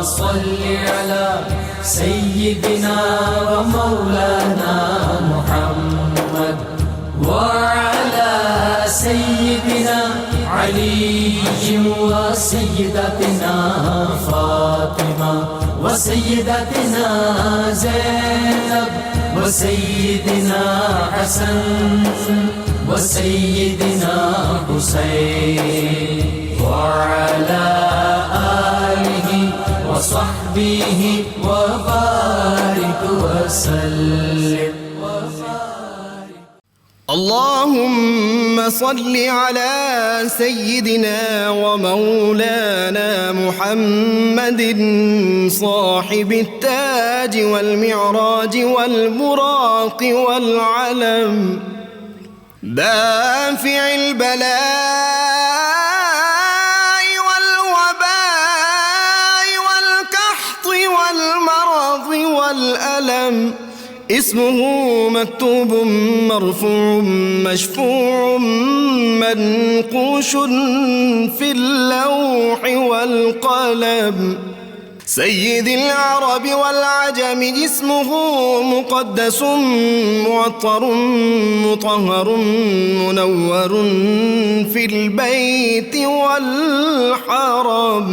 صل على سيدنا ومولانا محمد وعلى سيدنا علي وسيدتنا فاطمة وسيدتنا زينب وسيدنا حسن وسيدنا حسين وعلى آله وصحبه وبارك وسلم. اللهم صل على سيدنا ومولانا محمد صاحب التاج والمعراج والبراق والعلم دافع البلاء والوباء والقحط والمرض والألم اسمه مكتوب مرفوع مشفوع منقوش في اللوح والقلم سيد العرب والعجم اسمه مقدس معطر مطهر منور في البيت والحرم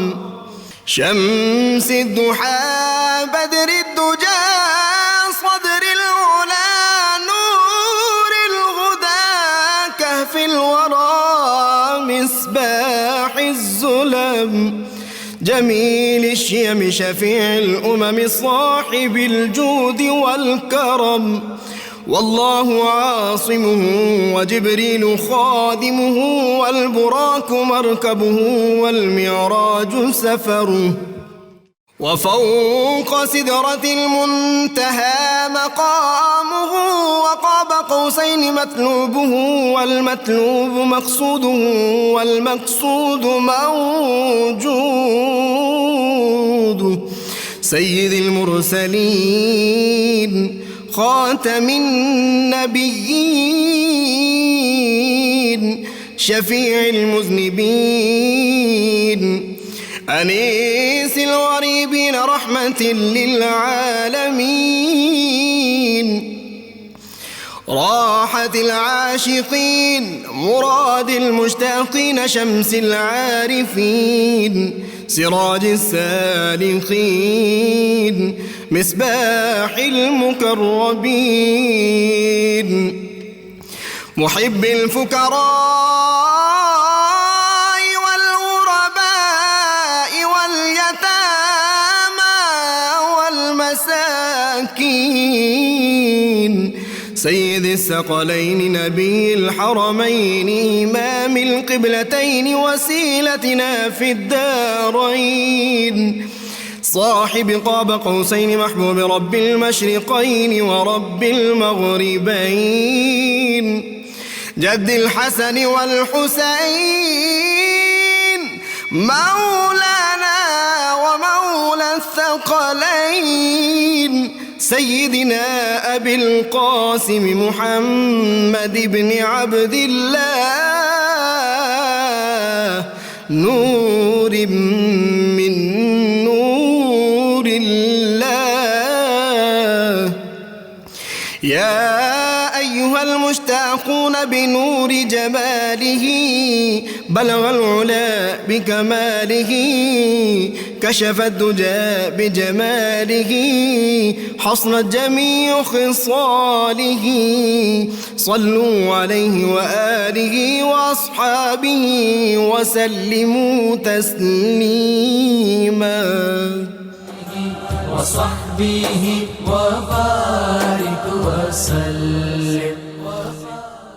شمس الضحى بدر الدجى صدر العلا نور الهدى كهف الورى مصباح الظلم جميل الشيم شفيع الأمم صاحب الجود والكرم والله عاصمه وجبريل خادمه والبراك مركبه والمعراج سفره وفوق سدرة المنتهى مقامه وقاب قوسين مطلوبه والمطلوب مقصوده والمقصود موجود سيد المرسلين خاتم النبيين شفيع المذنبين أنيس الغريبين رحمة للعالمين راحة العاشقين مراد المشتاقين شمس العارفين سراج السالخين مصباح المقربين محب الفقراء سيد الثقلين نبي الحرمين إمام القبلتين وسيلتنا في الدارين صاحب قاب قوسين محبوب رب المشرقين ورب المغربين جد الحسن والحسين مولانا ومولى الثقلين سيدنا أبي القاسم محمد بن عبد الله نور من نور الله يا أيها المشتاقون بنور جماله بلغ العلا بكماله كشف الدجى بجماله حصنت جميع خصاله صلوا عليه وآله وأصحابه وسلموا تسليما وصحبه وبارك وسلم.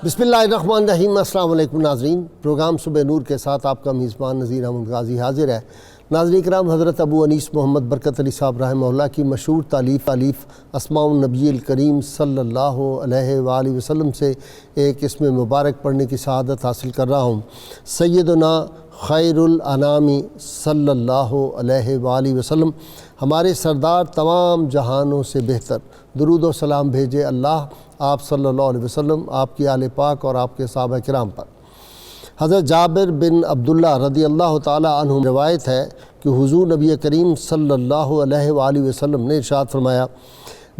بسم اللہ الرحمن الرحیم. السلام علیکم ناظرین. پروگرام صبح نور کے ساتھ آپ کا میزبان نذیر احمد غازی حاضر ہے. ناظرین کرام، حضرت ابو انیس محمد برکت علی صاحب رحمہ اللہ کی مشہور تالیف اسماء النبی الکریم صلی اللہ علیہ وآلہ وسلم سے ایک اسم مبارک پڑھنے کی سعادت حاصل کر رہا ہوں. سیدنا خیر الانام صلی اللہ علیہ وآلہ وسلم، ہمارے سردار تمام جہانوں سے بہتر، درود و سلام بھیجے اللہ آپ صلی اللہ علیہ وسلم، آپ کی آل پاک اور آپ کے صحابہ کرام پر. حضرت جابر بن عبداللہ رضی اللہ تعالی عنہ روایت ہے کہ حضور نبی کریم صلی اللہ علیہ وآلہ وسلم نے ارشاد فرمایا،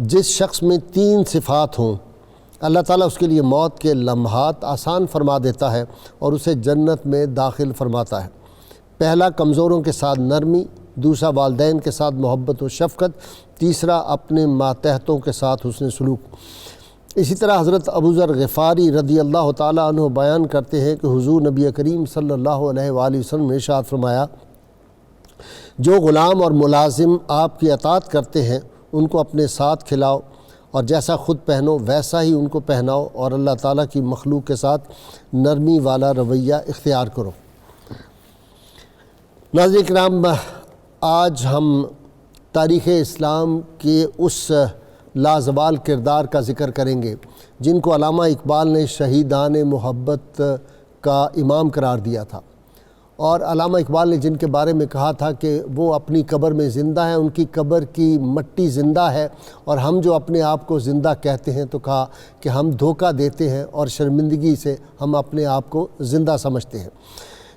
جس شخص میں 3 صفات ہوں اللہ تعالیٰ اس کے لیے موت کے لمحات آسان فرما دیتا ہے اور اسے جنت میں داخل فرماتا ہے۔ پہلا، کمزوروں کے ساتھ نرمی، دوسرا والدین کے ساتھ محبت و شفقت، تیسرا اپنے ماتحتوں کے ساتھ حسن سلوک۔ اسی طرح حضرت ابو ذر غفاری رضی اللہ تعالیٰ عنہ بیان کرتے ہیں کہ حضور نبی کریم صلی اللہ علیہ وآلہ وسلم نے ارشاد فرمایا، جو غلام اور ملازم آپ کی اطاعت کرتے ہیں ان کو اپنے ساتھ کھلاؤ، اور جیسا خود پہنو ویسا ہی ان کو پہناؤ، اور اللہ تعالیٰ کی مخلوق کے ساتھ نرمی والا رویہ اختیار کرو۔ ناظرین کرام، آج ہم تاریخ اسلام کے اس لازوال کردار کا ذکر کریں گے جن کو علامہ اقبال نے شہیدان محبت کا امام قرار دیا تھا، اور علامہ اقبال نے جن کے بارے میں کہا تھا کہ وہ اپنی قبر میں زندہ ہیں، ان کی قبر کی مٹی زندہ ہے، اور ہم جو اپنے آپ کو زندہ کہتے ہیں تو کہا کہ ہم دھوکہ دیتے ہیں اور شرمندگی سے ہم اپنے آپ کو زندہ سمجھتے ہیں۔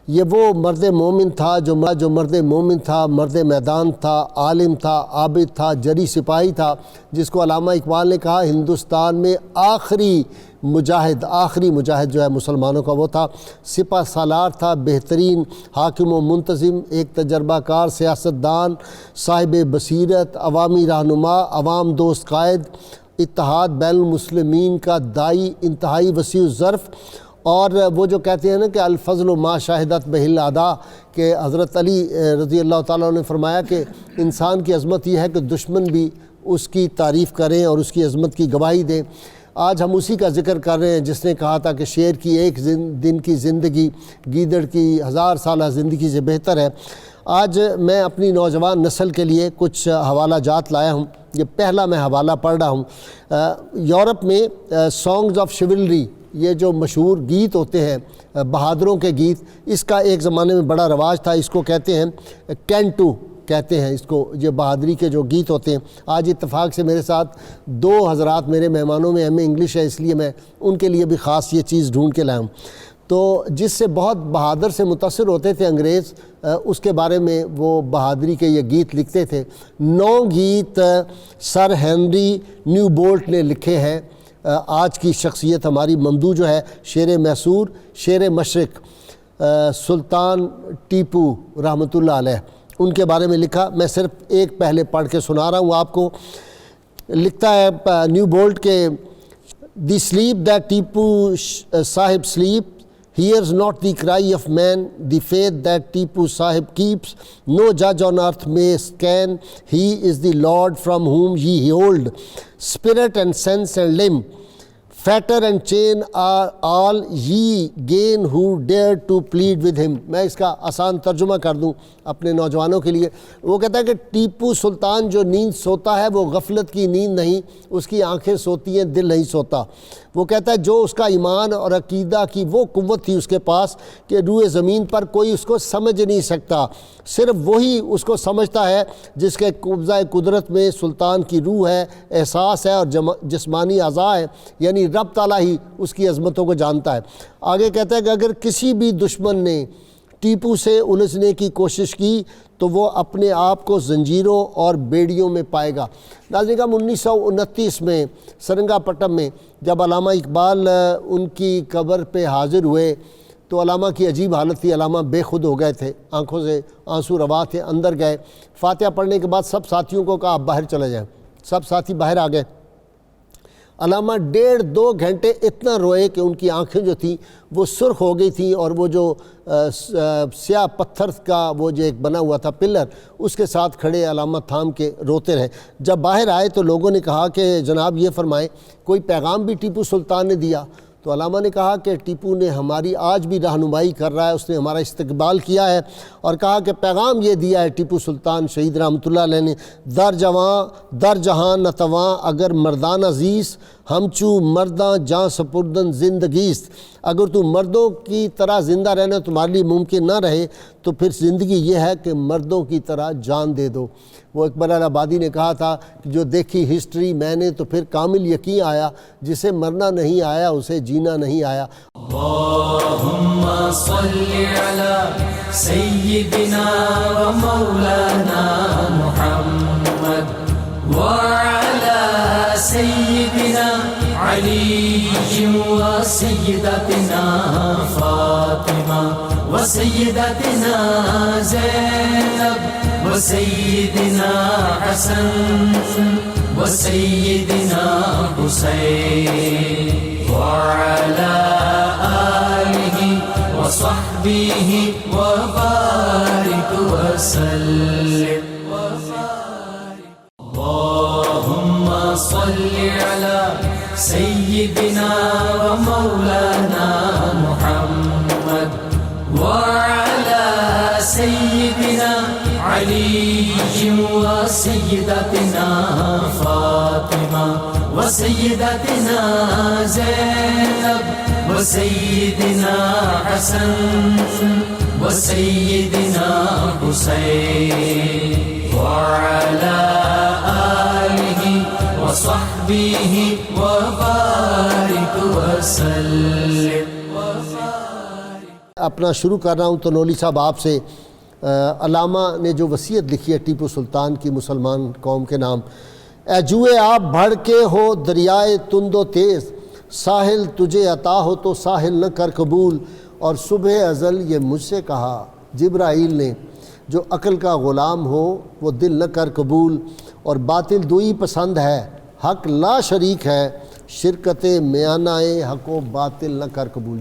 یہ وہ مرد مومن تھا جو مرد مومن تھا، مرد میدان تھا، عالم تھا، عابد تھا، جری سپاہی تھا، جس کو علامہ اقبال نے کہا ہندوستان میں آخری مجاہد جو ہے مسلمانوں کا وہ تھا، سپہ سالار تھا، بہترین حاکم و منتظم، ایک تجربہ کار سیاستدان، صاحب بصیرت، عوامی رہنما، عوام دوست قائد، اتحاد بین المسلمین کا داعی، انتہائی وسیع الظرف، اور وہ جو کہتے ہیں نا کہ الفضل ما شاہدت بہ الاعداء، کہ حضرت علی رضی اللہ تعالیٰ نے فرمایا کہ انسان کی عظمت یہ ہے کہ دشمن بھی اس کی تعریف کریں اور اس کی عظمت کی گواہی دیں۔ آج ہم اسی کا ذکر کر رہے ہیں جس نے کہا تھا کہ شیر کی ایک دن کی زندگی گیدڑ کی 1000 سالہ زندگی سے بہتر ہے۔ آج میں اپنی نوجوان نسل کے لیے کچھ حوالہ جات لایا ہوں۔ یہ پہلا میں حوالہ پڑھ رہا ہوں۔ یورپ میں سانگز آف شیولری، یہ جو مشہور گیت ہوتے ہیں بہادروں کے گیت، اس کا ایک زمانے میں بڑا رواج تھا۔ اس کو کہتے ہیں کینٹو کہتے ہیں اس کو، یہ بہادری کے جو گیت ہوتے ہیں۔ آج اتفاق سے میرے ساتھ 2 حضرات میرے مہمانوں میں ایم اے انگلش ہے، اس لیے میں ان کے لیے بھی خاص یہ چیز ڈھونڈ کے لایا ہوں۔ تو جس سے بہت بہادر سے متاثر ہوتے تھے انگریز، اس کے بارے میں وہ بہادری کے یہ گیت لکھتے تھے۔ 9 گیت سر ہنری نیو بولٹ نے لکھے ہیں۔ آج کی شخصیت ہماری ممدو جو ہے، شیر میسور، شیر مشرق، سلطان ٹیپو رحمۃ اللہ علیہ، ان کے بارے میں لکھا۔ میں صرف ایک پہلے پڑھ کے سنا رہا ہوں آپ کو۔ لکھتا ہے نیو بولٹ کہ دی سلیپ دیٹ ٹیپو صاحب slip hears not the cry of man, the faith that Tipu Sahib keeps, no judge on earth may scan, he is the Lord from whom ye hold spirit and sense and limb, fetter and chain are all ye gain who dare to plead with him۔ میں اس کا آسان ترجمہ کر دوں اپنے نوجوانوں کے لیے۔ وہ کہتا ہے کہ ٹیپو سلطان جو نیند سوتا ہے وہ غفلت کی نیند نہیں، اس کی آنکھیں سوتی ہیں، دل نہیں سوتا۔ وہ کہتا ہے جو اس کا ایمان اور عقیدہ کی وہ قوت تھی اس کے پاس کہ روئے زمین پر کوئی اس کو سمجھ نہیں سکتا، صرف وہی اس کو سمجھتا ہے جس کے قبضہ قدرت میں سلطان کی روح ہے، احساس ہے اور جسمانی اعضاء ہے، یعنی رب تعالیٰ ہی اس کی عظمتوں کو جانتا ہے۔ آگے کہتا ہے کہ اگر کسی بھی دشمن نے ٹیپو سے الجھنے کی کوشش کی تو وہ اپنے آپ کو زنجیروں اور بیڑیوں میں پائے گا۔ ناظرین، 1929 میں سرنگا پٹم میں جب علامہ اقبال ان کی قبر پہ حاضر ہوئے تو علامہ کی عجیب حالت تھی، علامہ بے خود ہو گئے تھے، آنکھوں سے آنسو روا تھے، اندر گئے۔ فاتحہ پڑھنے کے بعد سب ساتھیوں کو کہا آپ باہر چلے جائیں، سب ساتھی باہر آ گئے۔ علامہ 1.5-2 گھنٹے اتنا روئے کہ ان کی آنکھیں جو تھیں وہ سرخ ہو گئی تھیں، اور وہ جو سیاہ پتھر کا وہ جو ایک بنا ہوا تھا پلر، اس کے ساتھ کھڑے علامہ تھام کے روتے رہے۔ جب باہر آئے تو لوگوں نے کہا کہ جناب یہ فرمائیں کوئی پیغام بھی ٹیپو سلطان نے دیا؟ تو علامہ نے کہا کہ ٹیپو نے ہماری آج بھی رہنمائی کر رہا ہے، اس نے ہمارا استقبال کیا ہے، اور کہا کہ پیغام یہ دیا ہے ٹیپو سلطان شہید رحمۃ اللہ علیہ نے، در جہاں نتواں اگر مردان عزیز ہم چو مرداں جاں سپردن زندگیست۔ اگر تو مردوں کی طرح زندہ رہنا تمہارے لیے ممکن نہ رہے تو پھر زندگی یہ ہے کہ مردوں کی طرح جان دے دو۔ وہ اکبر آبادی نے کہا تھا کہ جو دیکھی ہسٹری میں نے تو پھر کامل یقین آیا، جسے مرنا نہیں آیا اسے جینا نہیں آیا۔ اللهم صل على سيدنا ومولانا محمد وعلى سيدنا علي وسيدتنا فاطمة وسيدتنا زينب وسيدنا حسن وسيدنا حسين وعلى آله وصحبه وبارك وسلم. اللهم صل على سيدنا ومولانا محمد وعلى سيدنا علي وسيدتنا فاطمة وسيدتنا زينب وسيدنا حسن وسيدنا حسين وعلى آله وصحبه وبارك وسلم. اپنا شروع کر رہا ہوں تو نولی صاحب آپ سے علامہ نے جو وصیت لکھی ہے ٹیپو سلطان کی مسلمان قوم کے نام، اے جوئے آپ بڑھ کے ہو دریائے تند و تیز، ساحل تجھے عطا ہو تو ساحل نہ کر قبول، اور صبح ازل یہ مجھ سے کہا جبرائیل نے، جو عقل کا غلام ہو وہ دل نہ کر قبول، اور باطل دوئی پسند ہے حق لا شریک ہے، شرکت میانہ حق و باطل نہ کر قبول.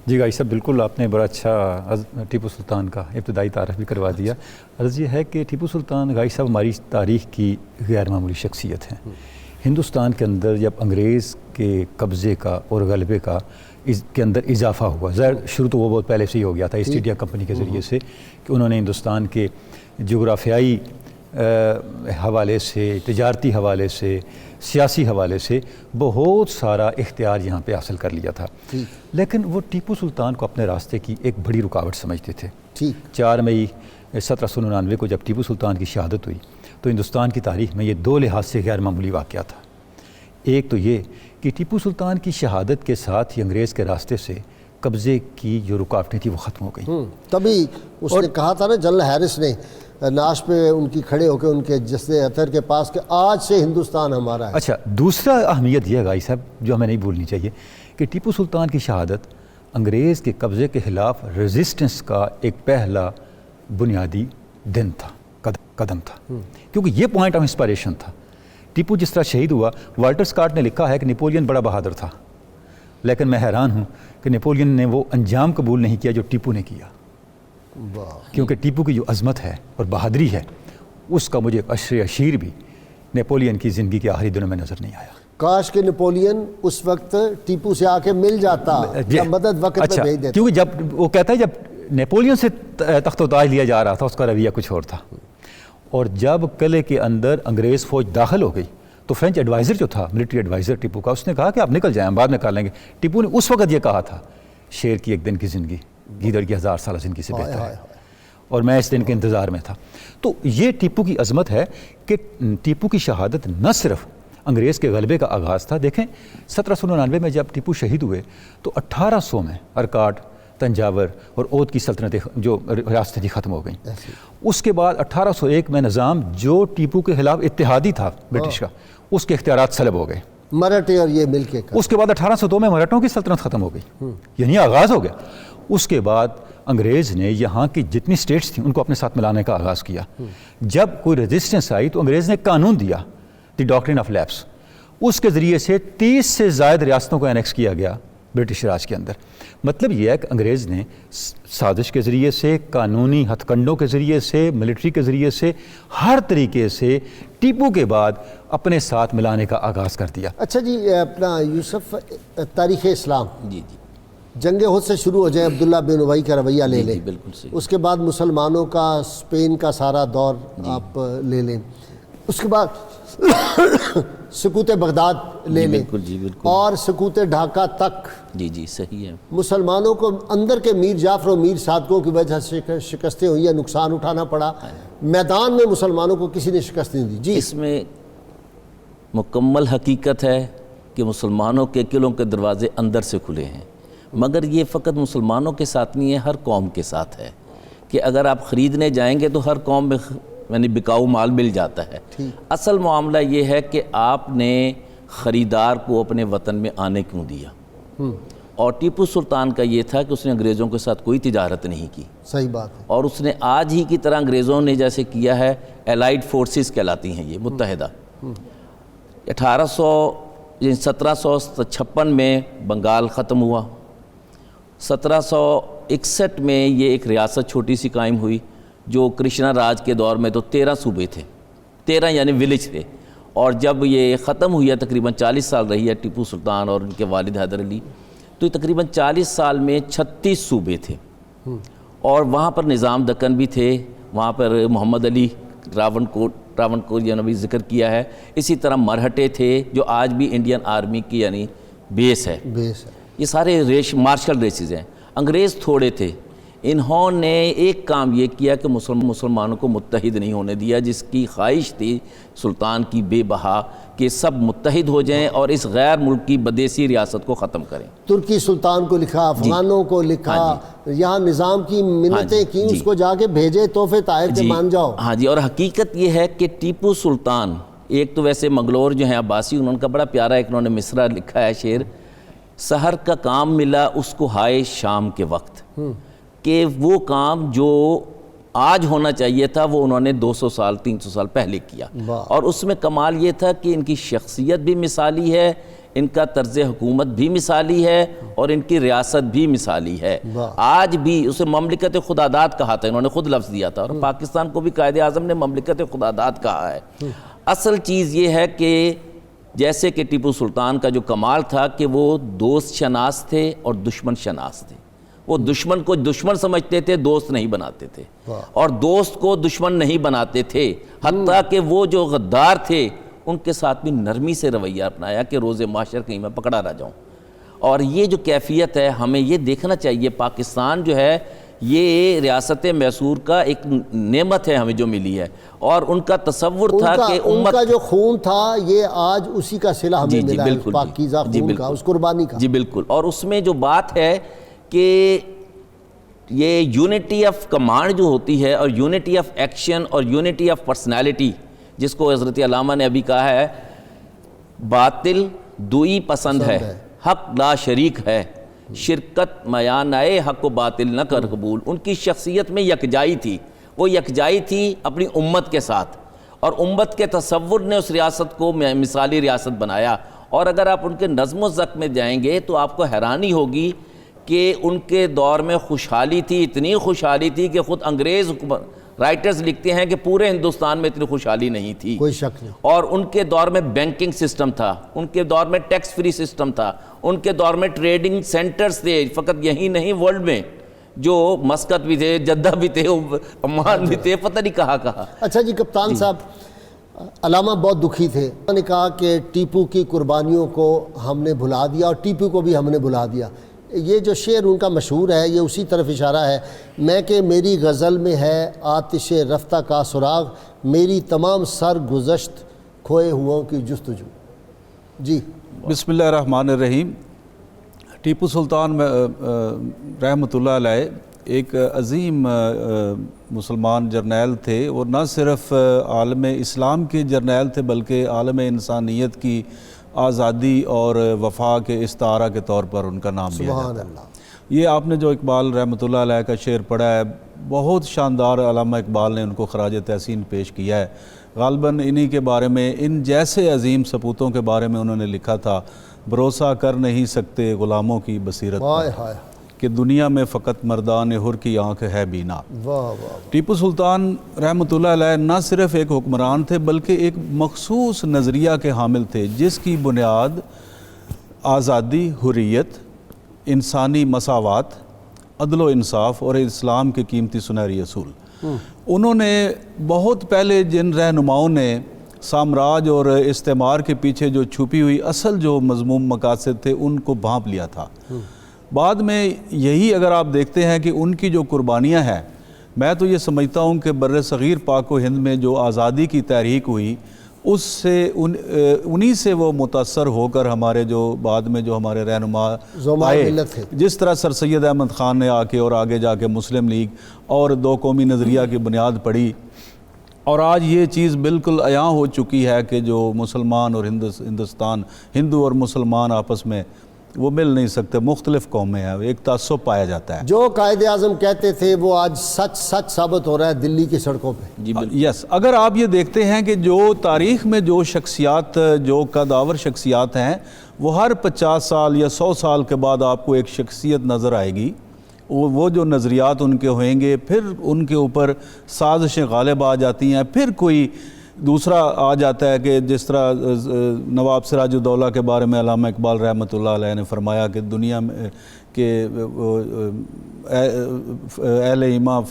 جی گائی صاحب، بالکل آپ نے بڑا اچھا ٹیپو سلطان کا ابتدائی تعارف بھی کروا دیا. عرض یہ ہے کہ ٹیپو سلطان گائی صاحب ہماری تاریخ کی غیر معمولی شخصیت ہیں. ہندوستان کے اندر جب انگریز کے قبضے کا اور غلبے کا کے اندر اضافہ ہوا، ظاہر شروع تو وہ بہت پہلے سے ہی ہو گیا تھا ایسٹ انڈیا کمپنی کے ذریعے سے، کہ انہوں نے ہندوستان کے جغرافیائی حوالے سے، تجارتی حوالے سے، سیاسی حوالے سے بہت سارا اختیار یہاں پہ حاصل کر لیا تھا. لیکن وہ ٹیپو سلطان کو اپنے راستے کی ایک بڑی رکاوٹ سمجھتے تھے. 4 مئی 1799 کو جب ٹیپو سلطان کی شہادت ہوئی تو ہندوستان کی تاریخ میں یہ 2 لحاظ سے غیر معمولی واقعہ تھا. ایک تو یہ کہ ٹیپو سلطان کی شہادت کے ساتھ ہی انگریز کے راستے سے قبضے کی جو رکاوٹیں تھیں وہ ختم ہو گئیں. تبھی اس نے کہا تھا نا جنرل ہیرس نے ناش پہ ان کی کھڑے ہو کے ان کے جسد اطہر کے پاس کہ آج سے ہندوستان ہمارا ہے. اچھا، دوسرا اہمیت یہ ہے گائی صاحب جو ہمیں نہیں بھولنی چاہیے کہ ٹیپو سلطان کی شہادت انگریز کے قبضے کے خلاف ریزسٹنس کا ایک پہلا بنیادی دن تھا، قدم تھا، کیونکہ یہ پوائنٹ آف انسپائریشن تھا. ٹیپو جس طرح شہید ہوا، والٹر اسکاٹ نے لکھا ہے کہ نیپولین بڑا بہادر تھا، لیکن میں حیران ہوں کہ نیپولین نے وہ انجام قبول نہیں کیا جو ٹیپو نے کیا. کیونکہ ٹیپو کی جو عظمت ہے اور بہادری ہے اس کا مجھے عشر اشیر بھی نیپولین کی زندگی کے آخری دنوں میں نظر نہیں آیا. کاش کہ نیپولین اس وقت ٹیپو سے آ کے مل جاتا، مدد وقت پہ بھیج دیتا. کیونکہ جب وہ کہتا ہے جب نیپولین سے تخت و تاج لیا جا رہا تھا اس کا رویہ کچھ اور تھا، اور جب قلعے کے اندر انگریز فوج داخل ہو گئی تو فرینچ ایڈوائزر جو تھا، ملٹری ایڈوائزر ٹیپو کا، اس نے کہا کہ آپ نکل جائیں، بعد میں کر لیں گے. ٹیپو نے اس وقت یہ کہا تھا شیر کی ایک دن کی زندگی گیدڑ کی 1000 سالہ زندگی سے بہتر ہے، اور میں اس دن کے انتظار میں تھا. تو یہ ٹیپو کی عظمت ہے کہ ٹیپو کی شہادت نہ صرف انگریز کے غلبے کا آغاز تھا. دیکھیں 1799 میں جب ٹیپو شہید ہوئے تو 1800 میں ارکاٹ، تنجاور اور اودھ کی سلطنتیں جو ریاستیں تھی ختم ہو گئیں. اس کے بعد 1801 میں نظام جو ٹیپو کے خلاف اتحادی تھا برٹش کا، اس کے اختیارات سلب ہو گئے، مراٹھے اور یہ مل کے. اس کے بعد 1802 میں مراٹھوں کی سلطنت ختم ہو گئی، یعنی آغاز ہو گیا. اس کے بعد انگریز نے یہاں کی جتنی سٹیٹس تھیں ان کو اپنے ساتھ ملانے کا آغاز کیا. جب کوئی ریزسٹنس آئی تو انگریز نے قانون دیا، دی ڈاکٹرن آف لیپس، اس کے ذریعے سے 30 سے زائد ریاستوں کو انیکس کیا گیا برٹش راج کے اندر. مطلب یہ ہے کہ انگریز نے سازش کے ذریعے سے، قانونی ہتھ کنڈوں کے ذریعے سے، ملٹری کے ذریعے سے، ہر طریقے سے ٹیپو کے بعد اپنے ساتھ ملانے کا آغاز کر دیا. اچھا جی، اپنا یوسف تاریخ اسلام، جی جنگ احد سے شروع ہو جائے، عبداللہ بن ابی کا رویہ لے لیں، بالکل صحیح. اس کے بعد مسلمانوں کا اسپین کا سارا دور آپ لے لیں، اس کے بعد سکوت بغداد لے لیں، بالکل، اور سکوت ڈھاکہ تک. جی صحیح ہے. مسلمانوں کو اندر کے میر جعفر و میر صادقوں کی وجہ سے شکستیں ہوئی ہیں، نقصان اٹھانا پڑا. میدان میں مسلمانوں کو کسی نے شکست نہیں دی. جی، اس میں مکمل حقیقت ہے کہ مسلمانوں کے قلعوں کے دروازے اندر سے کھلے ہیں. مگر یہ فقط مسلمانوں کے ساتھ نہیں ہے، ہر قوم کے ساتھ ہے کہ اگر آپ خریدنے جائیں گے تو ہر قوم میں یعنی بکاؤ مال مل جاتا ہے۔ اصل معاملہ یہ ہے کہ آپ نے خریدار کو اپنے وطن میں آنے کیوں دیا، اور ٹیپو سلطان کا یہ تھا کہ اس نے انگریزوں کے ساتھ کوئی تجارت نہیں کی۔ صحیح بات ہے۔ اور اس نے آج ہی کی طرح انگریزوں نے جیسے کیا ہے، الائیڈ فورسز کہلاتی ہیں یہ متحدہ، 1756 میں بنگال ختم ہوا، 1761 میں یہ ایک ریاست چھوٹی سی قائم ہوئی، جو کرشنا راج کے دور میں تو 13 صوبے تھے، 13 یعنی ولیج تھے، اور جب یہ ختم ہوئی ہے تقریباً 40 سال رہی ہے ٹیپو سلطان اور ان کے والد حیدر علی، تو تقریباً 40 سال میں 36 صوبے تھے، اور وہاں پر نظام دکن بھی تھے، وہاں پر محمد علی راونکوٹ نے بھی ذکر کیا ہے، اسی طرح مرہٹے تھے جو آج بھی انڈین آرمی کی یعنی بیس ہے۔ یہ سارے مارشل ریسز ہیں۔ انگریز تھوڑے تھے، انہوں نے ایک کام یہ کیا کہ مسلمانوں کو متحد نہیں ہونے دیا، جس کی خواہش تھی سلطان کی بے بہا کہ سب متحد ہو جائیں اور اس غیر ملکی بدیسی ریاست کو ختم کریں۔ ترکی سلطان کو لکھا، افغانوں کو لکھا، یہاں نظام کی منتیں کی، اس کو جا کے بھیجے تحفے طائر کے مان جاؤ۔ ہاں جی، اور حقیقت یہ ہے کہ ٹیپو سلطان ایک تو ویسے منگلور جو ہیں عباسی، انہوں کا بڑا پیارا ایک انہوں نے مصرع لکھا ہے شعر، سحر کا کام ملا اس کو ہائے شام کے وقت، کہ وہ کام جو آج ہونا چاہیے تھا وہ انہوں نے 200 سال 300 سال پہلے کیا، اور اس میں کمال یہ تھا کہ ان کی شخصیت بھی مثالی ہے، ان کا طرز حکومت بھی مثالی ہے، اور ان کی ریاست بھی مثالی ہے۔ آج بھی اسے مملکت خداداد کہا تھا، انہوں نے خود لفظ دیا تھا، اور پاکستان کو بھی قائد اعظم نے مملکت خداداد کہا ہے۔ اصل چیز یہ ہے کہ جیسے کہ ٹیپو سلطان کا جو کمال تھا کہ وہ دوست شناس تھے اور دشمن شناس تھے، وہ دشمن کو دشمن سمجھتے تھے، دوست نہیں بناتے تھے، اور دوست کو دشمن نہیں بناتے تھے، حتیٰ کہ وہ جو غدار تھے ان کے ساتھ بھی نرمی سے رویہ اپنایا کہ روز محشر کہیں میں پکڑا نہ جاؤں۔ اور یہ جو کیفیت ہے ہمیں یہ دیکھنا چاہیے، پاکستان جو ہے یہ ریاست میسور کا ایک نعمت ہے ہمیں جو ملی ہے، اور ان کا تصور تھا کہ ان کا جو خون تھا یہ آج اسی کا صلہ ہمیں ملا ہے، پاکیزہ خون کا، اس قربانی کا۔ جی بالکل، اور اس میں جو بات ہے کہ یہ یونٹی آف کمانڈ جو ہوتی ہے، اور یونٹی آف ایکشن اور یونٹی آف پرسنالٹی، جس کو حضرت علامہ نے ابھی کہا ہے باطل دوئی پسند ہے، حق لا شریک ہے، شرکت میانائے حق و باطل نہ کر قبول۔ ان کی شخصیت میں یکجائی تھی، وہ یکجائی تھی اپنی امت کے ساتھ، اور امت کے تصور نے اس ریاست کو مثالی ریاست بنایا۔ اور اگر آپ ان کے نظم و ضبط میں جائیں گے تو آپ کو حیرانی ہوگی کہ ان کے دور میں خوشحالی تھی، اتنی خوشحالی تھی کہ خود انگریز رائٹرز لکھتے ہیں کہ پورے ہندوستان میں اتنی خوشحالی نہیں تھی، کوئی شک نہیں۔ اور ان کے دور میں بینکنگ سسٹم تھا، ان کے دور میں ٹیکس فری سسٹم تھا، ان کے دور میں ٹریڈنگ سینٹرز تھے، فقط یہی نہیں ورلڈ میں، جو مسقط بھی تھے، جدہ بھی تھے، عمان بھی تھے، پتہ نہیں کہاں کہاں۔ اچھا جی کپتان صاحب، علامہ بہت دکھی تھے، انہوں نے کہا کہ ٹیپو کی قربانیوں کو ہم نے بھلا دیا اور ٹیپو کو بھی ہم نے بھلا دیا۔ یہ جو شعر ان کا مشہور ہے یہ اسی طرف اشارہ ہے، میں کہ میری غزل میں ہے آتش رفتہ کا سراغ، میری تمام سر گزشت کھوئے ہوا کی جستجو۔ جی بسم اللہ الرحمن الرحیم۔ ٹیپو سلطان رحمۃ اللہ علیہ ایک عظیم مسلمان جرنیل تھے، اور نہ صرف عالم اسلام کے جرنیل تھے بلکہ عالم انسانیت کی آزادی اور وفا کے استعارہ کے طور پر ان کا نام لیا جاتا ہے۔ یہ آپ نے جو اقبال رحمۃ اللہ علیہ کا شعر پڑھا ہے، بہت شاندار علامہ اقبال نے ان کو خراج تحسین پیش کیا ہے۔ غالباً انہی کے بارے میں، ان جیسے عظیم سپوتوں کے بارے میں انہوں نے لکھا تھا، بھروسہ کر نہیں سکتے غلاموں کی بصیرت پر کہ دنیا میں فقط مردان حر کی آنکھ ہے بینا۔ ٹیپو سلطان رحمۃ اللہ علیہ نہ صرف ایک حکمران تھے بلکہ ایک مخصوص نظریہ کے حامل تھے، جس کی بنیاد آزادی، حریت، انسانی مساوات، عدل و انصاف اور اسلام کے قیمتی سنہری اصول۔ انہوں نے بہت پہلے جن رہنماؤں نے سامراج اور استعمار کے پیچھے جو چھپی ہوئی اصل جو مذموم مقاصد تھے ان کو بھانپ لیا تھا۔ بعد میں یہی اگر آپ دیکھتے ہیں کہ ان کی جو قربانیاں ہیں، میں تو یہ سمجھتا ہوں کہ بر صغیر پاک و ہند میں جو آزادی کی تحریک ہوئی اس سے انہی سے وہ متاثر ہو کر ہمارے جو بعد میں جو ہمارے رہنما زومال آئے، ملت تھے، جس طرح سر سید احمد خان نے آ کے اور آگے جا کے مسلم لیگ اور دو قومی نظریہ کی بنیاد پڑی، اور آج یہ چیز بالکل عیاں ہو چکی ہے کہ جو مسلمان اور ہندوستان، ہندو اور مسلمان آپس میں وہ مل نہیں سکتے، مختلف قومیں ہیں، ایک تعصب پایا جاتا ہے۔ جو قائد اعظم کہتے تھے وہ آج سچ ثابت ہو رہا ہے دلی کی سڑکوں پہ۔ یس، اگر آپ یہ دیکھتے ہیں کہ جو تاریخ میں جو شخصیات، جو قداور شخصیات ہیں، وہ ہر 50 سال یا 100 سال کے بعد آپ کو ایک شخصیت نظر آئے گی، وہ جو نظریات ان کے ہوئیں گے، پھر ان کے اوپر سازشیں غالب آ جاتی ہیں، پھر کوئی دوسرا آ جاتا ہے کہ جس طرح نواب سراج الدولہ کے بارے میں علامہ اقبال رحمۃ اللہ علیہ نے فرمایا کہ دنیا میں کہ اہل ایمان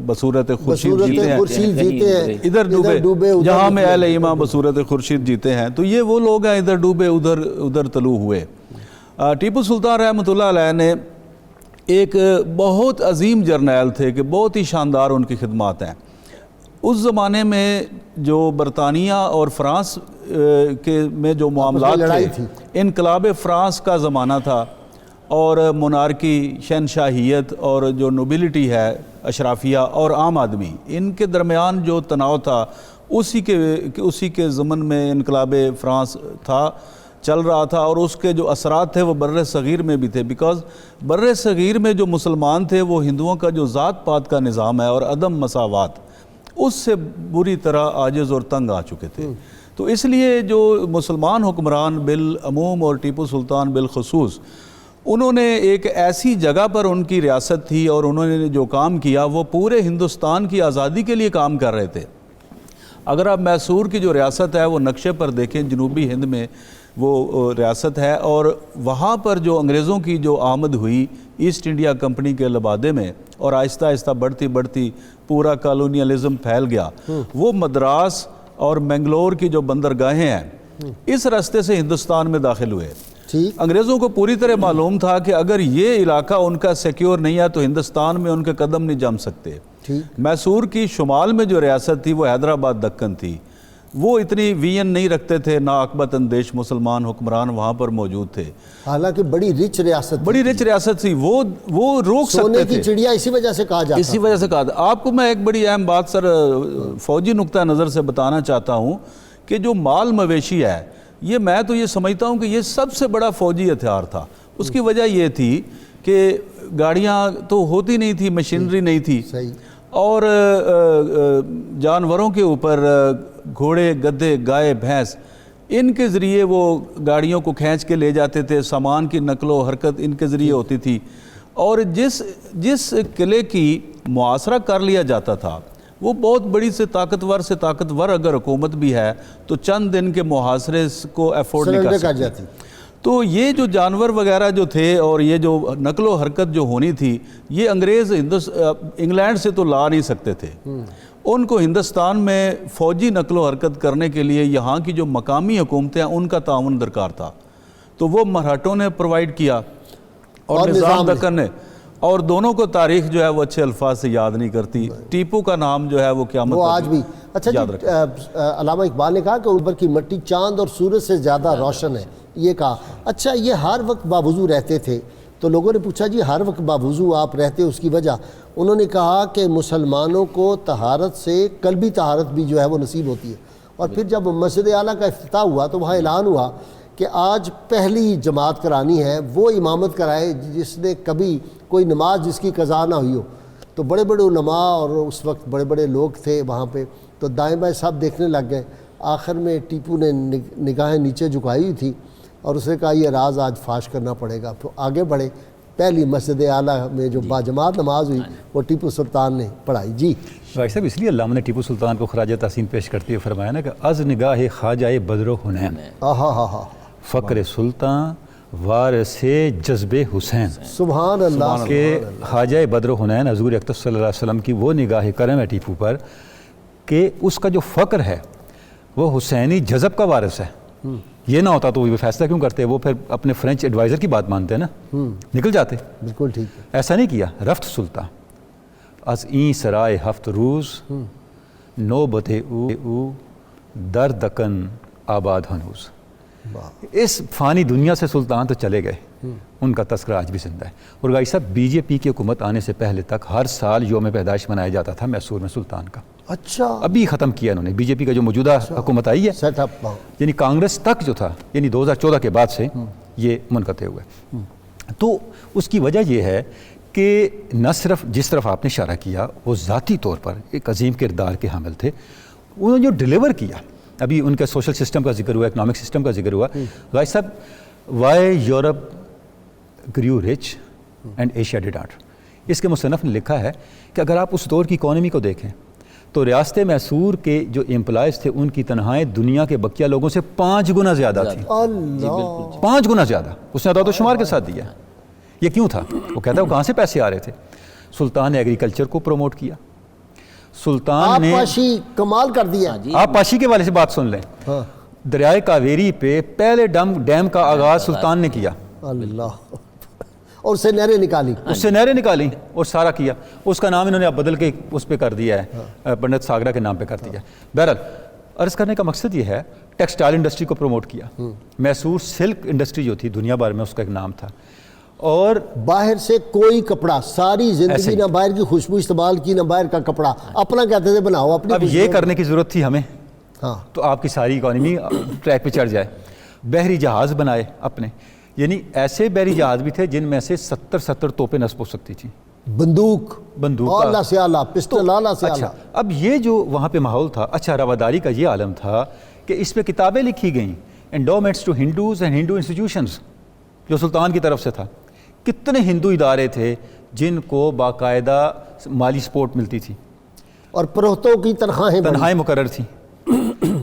بصورت خورشید جیتے ہیں، ادھر ڈوبے جہاں میں اہل ایمان بصورت خورشید جیتے ہیں، تو یہ وہ لوگ ہیں ادھر ڈوبے ادھر طلوع ہوئے۔ ٹیپو سلطان رحمۃ اللہ علیہ نے ایک بہت عظیم جرنیل تھے کہ بہت ہی شاندار ان کی خدمات ہیں۔ اس زمانے میں جو برطانیہ اور فرانس میں جو معاملات تھے، انقلاب فرانس کا زمانہ تھا، اور مونارکی، شہنشاہیت اور جو نوبلٹی ہے اشرافیہ اور عام آدمی، ان کے درمیان جو تناؤ تھا، اسی کے ضمن میں انقلاب فرانس تھا، چل رہا تھا، اور اس کے جو اثرات تھے وہ بر صغیر میں بھی تھے، بیکاز بر صغیر میں جو مسلمان تھے وہ ہندوؤں کا جو ذات پات کا نظام ہے اور عدم مساوات، اس سے بری طرح عاجز اور تنگ آ چکے تھے۔ تو اس لیے جو مسلمان حکمران بالعموم اور ٹیپو سلطان بالخصوص، انہوں نے ایک ایسی جگہ پر ان کی ریاست تھی اور انہوں نے جو کام کیا وہ پورے ہندوستان کی آزادی کے لیے کام کر رہے تھے۔ اگر آپ میسور کی جو ریاست ہے وہ نقشے پر دیکھیں، جنوبی ہند میں وہ ریاست ہے، اور وہاں پر جو انگریزوں کی جو آمد ہوئی ایسٹ انڈیا کمپنی کے لبادے میں، اور آہستہ آہستہ بڑھتی پورا کالونیلزم پھیل گیا، وہ مدراس اور منگلور کی جو بندرگاہیں ہیں اس راستے سے ہندوستان میں داخل ہوئے۔ انگریزوں کو پوری طرح معلوم تھا کہ اگر یہ علاقہ ان کا سیکیور نہیں ہے تو ہندوستان میں ان کے قدم نہیں جم سکتے۔ میسور کی شمال میں جو ریاست تھی وہ حیدرآباد دکن تھی، وہ اتنی وین نہیں رکھتے تھے، ناعقبت اندیش مسلمان حکمران وہاں پر موجود تھے، حالانکہ بڑی رچ ریاست تھی، وہ روک سکتے سونے تھے۔ کی چڑیا اسی وجہ سے کہا جاتا آپ کو میں ایک بڑی اہم بات سر فوجی نقطہ نظر سے بتانا چاہتا ہوں کہ جو مال مویشی ہے، میں تو یہ سمجھتا ہوں کہ یہ سب سے بڑا فوجی ہتھیار تھا۔ اس کی وجہ یہ تھی کہ گاڑیاں تو ہوتی نہیں تھی، مشینری نہیں تھی، اور جانوروں کے اوپر گھوڑے، گدھے، گائے، بھینس، ان کے ذریعے وہ گاڑیوں کو کھینچ کے لے جاتے تھے، سامان کی نقل و حرکت ان کے ذریعے ہوتی تھی، اور جس قلعے کی محاصرہ کر لیا جاتا تھا وہ بہت بڑی سے طاقتور اگر حکومت بھی ہے تو چند دن کے محاصرے کو افورڈ نہیں کر سکتی۔ تو یہ جو جانور وغیرہ جو تھے اور یہ جو نقل و حرکت جو ہونی تھی، یہ انگریز انگلینڈ سے تو لا نہیں سکتے تھے، ان کو ہندوستان میں فوجی نقل و حرکت کرنے کے لیے یہاں کی جو مقامی حکومتیں ہیں ان کا تعاون درکار تھا، تو وہ مراٹھوں نے پرووائڈ کیا اور نظام دکن نے، اور دونوں کو تاریخ جو ہے وہ اچھے الفاظ سے یاد نہیں کرتی۔ ٹیپو کا نام جو ہے وہ قیامت وہ آج بھی اچھا جی، علامہ اقبال نے کہا کہ اوپر کی مٹی چاند اور سورج سے زیادہ روشن ہے، یہ کہا۔ اچھا، یہ ہر وقت باوضو رہتے تھے، تو لوگوں نے پوچھا جی ہر وقت باوضو آپ رہتے اس کی وجہ؟ انہوں نے کہا کہ مسلمانوں کو طہارت سے قلبی طہارت بھی جو ہے وہ نصیب ہوتی ہے، اور پھر جب مسجد اعلیٰ کا افتتاح ہوا تو وہاں اعلان ہوا کہ آج پہلی جماعت کرانی ہے، وہ امامت کرائے جس نے کبھی کوئی نماز جس کی قضا نہ ہوئی ہو۔ تو بڑے بڑے علماء اور اس وقت بڑے بڑے لوگ تھے وہاں پہ، تو دائیں بائیں سب دیکھنے لگ گئے۔ آخر میں ٹیپو نے نگاہیں نیچے جھکائی ہوئی تھی اور اس نے کہا یہ راز آج فاش کرنا پڑے گا، تو آگے بڑھے۔ پہلی مسجد اعلیٰ میں جو باجماعت نماز ہوئی وہ ٹیپو سلطان نے پڑھائی۔ جی بھائی صاحب، اس لیے علامہ نے ٹیپو سلطان کو خراج تحسین پیش کرتے ہوئے فرمایا نا کہ از نگاہ خواجہ بدر و حنین، فقر سلطان وارث جذب حسین، سبحان اللہ، کہ خواجہ بدر و حنین حضور اکرم صلی اللہ علیہ وسلم کی وہ نگاہ کرم ہے ٹیپو پر کہ اس کا جو فقر ہے وہ حسینی جذب کا وارث ہے۔ یہ نہ ہوتا تو وہ فیصلہ کیوں کرتے؟ وہ پھر اپنے فرینچ ایڈوائزر کی بات مانتے ہیں نا، نکل جاتے۔ بالکل ٹھیک ہے، ایسا نہیں کیا۔ رفت سلطان از این سرائے ہفت روز نوبت او در دکن آباد ہنوز. اس فانی دنیا سے سلطان تو چلے گئے, ان کا تذکرہ آج بھی زندہ ہے. اور گائی صاحب بی جے پی کی حکومت آنے سے پہلے تک ہر سال یوم پیدائش منایا جاتا تھا میسور میں سلطان کا. اچھا, ابھی ختم کیا انہوں نے, بی جے پی کا جو موجودہ حکومت آئی ہے سیٹ اپ, یعنی کانگریس تک جو تھا, یعنی 2014 کے بعد سے یہ منقطع ہوئے. تو اس کی وجہ یہ ہے کہ نہ صرف جس طرف آپ نے اشارہ کیا وہ ذاتی طور پر ایک عظیم کردار کے حامل تھے, انہوں نے جو ڈیلیور کیا, ابھی ان کا سوشل سسٹم کا ذکر ہوا, اکنامک سسٹم کا ذکر ہوا. Ghazi Sahib, why Europe grew rich and Asia did not, اس کے مصنف نے لکھا ہے کہ اگر آپ اس دور کی اکانومی کو دیکھیں تو ریاست میسور کے جو امپلائز تھے ان کی تنخواہیں دنیا کے بقیہ لوگوں سے 5 گنا زیادہ تھیں. 5 گنا زیادہ اس نے اعداد و شمار کے ساتھ دیا. یہ کیوں تھا؟ وہ کہتا ہے وہ کہاں سے پیسے آ رہے تھے. سلطان نے ایگریکلچر کو پروموٹ کیا, سلطان نے آبپاشی کمال کر دیا. آبپاشی کے والے سے بات سن لیں, دریائے کاویری پہ پہلے ڈیم کا آغاز سلطان نے کیا. اللہ, اور اس سے نہریں نکالی, اس سے نہریں نکالی اور سارا کیا. اس کا نام انہوں نے اب بدل کے اس پہ کر دیا ہے, پنڈت ساگرا کے نام پہ کر دیا ہے. بہرحال عرض کرنے کا مقصد یہ ہے, ٹیکسٹائل انڈسٹری کو پروموٹ کیا. میسور سلک انڈسٹری جو تھی دنیا بھر میں اس کا ایک نام تھا. اور باہر سے کوئی کپڑا, ساری زندگی نہ باہر کی خوشبو استعمال کی نہ باہر کا کپڑا, اپنا کہتے تھے بناؤ اپنی. اب یہ کرنے کی ضرورت تھی ہمیں, ہاں, تو آپ کی ساری اکانومی ٹریک پہ چڑھ جائے. بحری جہاز بنائے اپنے, یعنی ایسے بحری جہاز بھی تھے جن میں سے 70 توپیں نصب ہو سکتی تھیں. بندوق اعلیٰ سے اعلیٰ, پسٹل اعلیٰ سے اعلیٰ. اب یہ جو وہاں پہ ماحول تھا, اچھا رواداری کا یہ عالم تھا کہ اس پہ کتابیں لکھی گئیں, endowments to Hindus and Hindu institutions, جو سلطان کی طرف سے تھا. کتنے ہندو ادارے تھے جن کو باقاعدہ مالی سپورٹ ملتی تھی, اور پروہتوں کی تنخواہیں مقرر تھیں.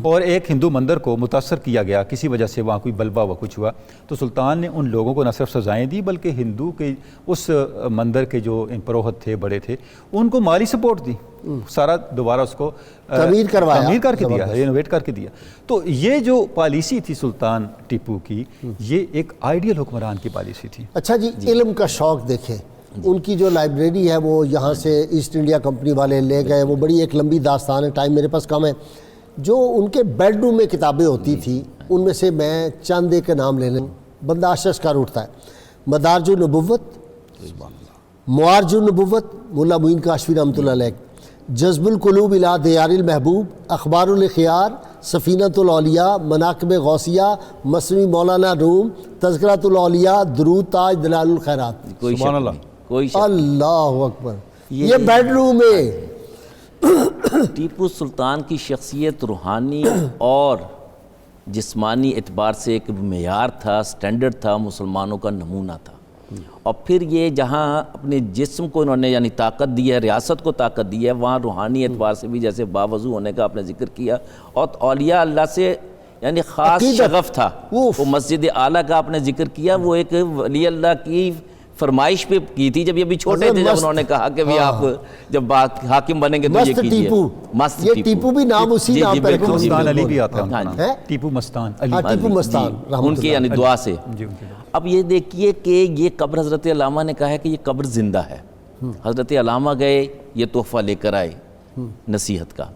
اور ایک ہندو مندر کو متاثر کیا گیا, کسی وجہ سے وہاں کوئی بلبہ ہوا, کچھ ہوا, تو سلطان نے ان لوگوں کو نہ صرف سزائیں دی بلکہ ہندو کے اس مندر کے جو پروہت تھے, بڑے تھے, ان کو مالی سپورٹ دی. سارا دوبارہ اس کو تعمیر کر کے دیا, رینوویٹ کر کے دیا. تو یہ جو پالیسی تھی سلطان ٹیپو کی, یہ ایک آئیڈیل حکمران کی پالیسی تھی. اچھا جی, علم کا شوق دیکھیں, ان کی جو لائبریری ہے وہ یہاں سے ایسٹ انڈیا کمپنی والے لے گئے, وہ بڑی ایک لمبی داستان ہے, ٹائم میرے پاس کم ہے. جو ان کے بیڈ روم میں کتابیں ہوتی تھیں ان میں سے میں چند ایک نام لے لیں, بندہ اشش کر اٹھتا ہے. مدارج النبوت, معارج النبوت مولا معین کاشفی رحمۃ اللہ علیہ, جذب القلوب الی دیار المحبوب, اخبار الخیار, سفینۃ الاولیاء, مناقب غوثیہ, مثنوی مولانا روم, تذکرۃ الاولیاء, درود تاج, دلائل الخیرات. سبحان اللہ, کوئی اللہ اکبر. یہ بیڈ روم ہے. ٹیپو سلطان کی شخصیت روحانی اور جسمانی اعتبار سے ایک معیار تھا, سٹینڈرڈ تھا, مسلمانوں کا نمونہ تھا. اور پھر یہ جہاں اپنے جسم کو انہوں نے یعنی طاقت دی ہے, ریاست کو طاقت دی ہے, وہاں روحانی اعتبار سے بھی جیسے باوضو ہونے کا آپ نے ذکر کیا, اور اولیاء اللہ سے یعنی خاص شغف تھا. وہ مسجد اعلیٰ کا آپ نے ذکر کیا, وہ ایک ولی اللہ کی فرمائش پہ کی تھی جب یہ بھی چھوٹے تھے, جب انہوں نے کہا کہ بھی آپ جب حاکم بنیں گے تو یہ کیجئے. مست ٹیپو بھی نام اسی نام پر, مستان علی بھی آتا ہے, ٹیپو مستان علی, ٹیپو مستان ان کی یعنی دعا سے. اب یہ دیکھیے کہ یہ قبر حضرت علامہ نے کہا ہے کہ یہ قبر زندہ ہے. حضرت علامہ گئے, یہ تحفہ لے کر آئے نصیحت کا.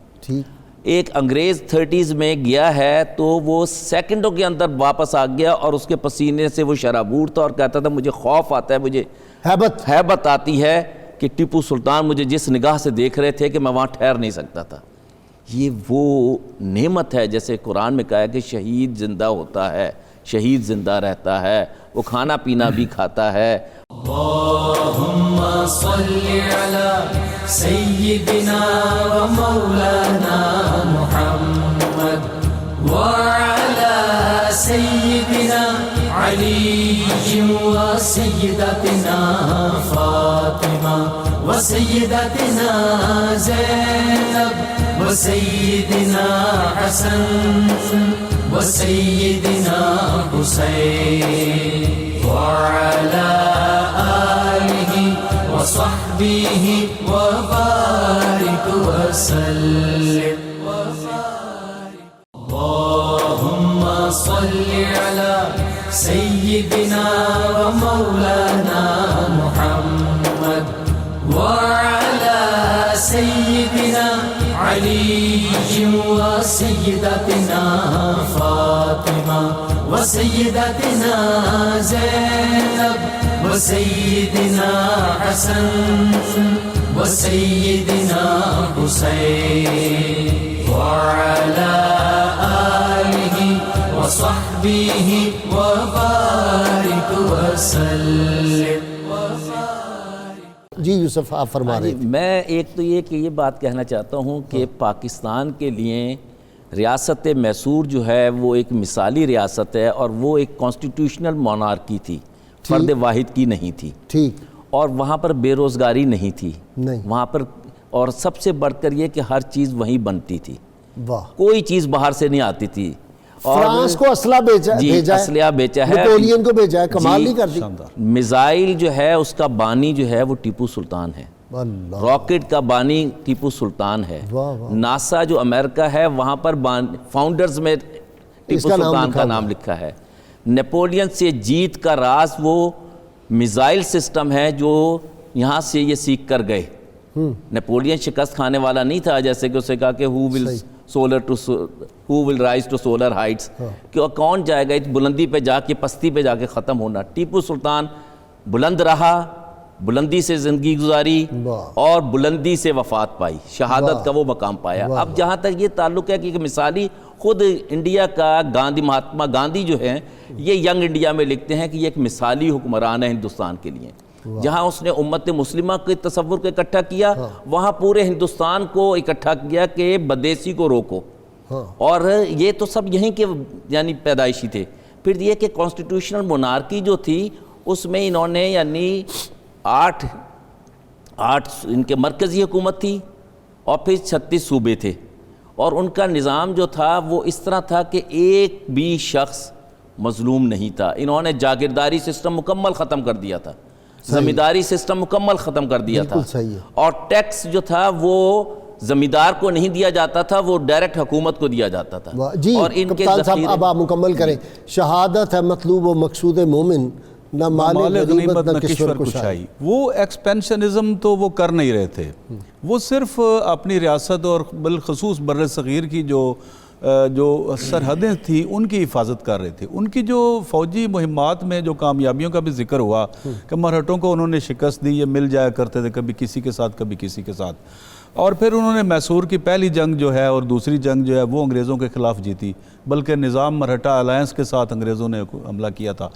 ایک انگریز 30s میں گیا ہے تو وہ سیکنڈوں کے اندر واپس آ گیا, اور اس کے پسینے سے وہ شرابور تھا, اور کہتا تھا مجھے خوف آتا ہے, مجھے ہیبت آتی ہے کہ ٹیپو سلطان مجھے جس نگاہ سے دیکھ رہے تھے کہ میں وہاں ٹھہر نہیں سکتا تھا. یہ وہ نعمت ہے جیسے قرآن میں کہا ہے کہ شہید زندہ ہوتا ہے, شہید زندہ رہتا ہے, وہ کھانا پینا بھی کھاتا ہے. اللہم صلی علی سیدنا و مولانا محمد وعلی سیدنا علی و سیدتنا فاطمہ و سیدتنا زینب و سیدنا حسن و سیدنا حسین وعلى آله وصحبه وبارك وسلم. اللهم صل على سيدنا ومولانا محمد وعلى سيدنا علي وسيدتنا فاطمة وسيدتنا زينب وسيدنا حسن وسيدنا حسين وعلى آله وصحبه وبارك وسلم. جی یوسف آپ فرما رہے تھے. میں ایک تو یہ کہ یہ بات کہنا چاہتا ہوں کہ پاکستان کے لیے ریاست میسور جو ہے وہ ایک مثالی ریاست ہے، اور وہ ایک کانسٹیٹیوشنل مونارکی تھی، فرد واحد کی نہیں تھی. ٹھیک. اور وہاں پر بے روزگاری نہیں تھی نہیں. وہاں پر، اور سب سے بڑھ کر یہ کہ ہر چیز وہیں بنتی تھی. واہ. کوئی چیز باہر سے نہیں آتی تھی. فرانس کو اسلحہ بھیجا ہے، اسلحہ بیچا ہے، نیپولین کو بھیجا ہے. کمال نہیں کر دی. میزائل جو ہے اس کا بانی جو ہے وہ ٹیپو سلطان ہے. اللہ. راکٹ کا بانی ٹیپو سلطان ہے. ناسا جو امریکہ ہے وہاں پر فاؤنڈرز میں ٹیپو سلطان کا نام لکھا ہے. نیپولین سے جیت کا راز وہ میزائل سسٹم ہے جو یہاں سے یہ سیکھ کر گئے. نیپولین شکست کھانے والا نہیں تھا، جیسے کہ اسے کہا کہ who will rise to solar heights، کہ کون جائے گا اس بلندی پہ جا کے پستی پہ جا کے ختم ہونا. ٹیپو سلطان بلند رہا، بلندی سے زندگی گزاری اور بلندی سے وفات پائی، شہادت کا وہ مقام پایا. اب جہاں تک یہ تعلق ہے کہ مثالی خود انڈیا کا مہاتما گاندھی جو ہیں یہ ینگ انڈیا میں لکھتے ہیں کہ یہ ایک مثالی حکمران ہے ہندوستان کے لیے. جہاں اس نے امت مسلمہ کے تصور کو اکٹھا کیا، وہاں پورے ہندوستان کو اکٹھا کیا کہ بدیسی کو روکو. اور یہ تو سب یہیں کے یعنی پیدائشی تھے. پھر یہ کہ کانسٹیٹیوشنل مونارکی جو تھی اس میں انہوں نے یعنی 8 ان کے مرکزی حکومت تھی اور پھر 36 صوبے تھے. اور ان کا نظام جو تھا وہ اس طرح تھا کہ ایک بھی شخص مظلوم نہیں تھا. انہوں نے جاگیرداری سسٹم مکمل ختم کر دیا تھا، زمینداری سسٹم مکمل ختم کر دیا تھا، اور ٹیکس جو تھا وہ زمیندار کو نہیں دیا جاتا تھا، وہ ڈائریکٹ حکومت کو دیا جاتا تھا. جی اور ان کے کپتان صاحب اب آپ مکمل کریں. شہادت ہے مطلوب و مقصود مومن، نہ مال غنیمت نہ کشور کشائی. وہ ایکسپینشنزم تو وہ کر نہیں رہے تھے، وہ صرف اپنی ریاست اور بالخصوص بر صغیر کی جو سرحدیں تھیں ان کی حفاظت کر رہے تھے. ان کی جو فوجی مہمات میں جو کامیابیوں کا بھی ذکر ہوا کہ مرہٹوں کو انہوں نے شکست دی، یہ مل جایا کرتے تھے کبھی کسی کے ساتھ کبھی کسی کے ساتھ. اور پھر انہوں نے میسور کی پہلی جنگ جو ہے اور دوسری جنگ جو ہے وہ انگریزوں کے خلاف جیتی، بلکہ نظام مرہٹا الائنس کے ساتھ انگریزوں نے حملہ کیا تھا.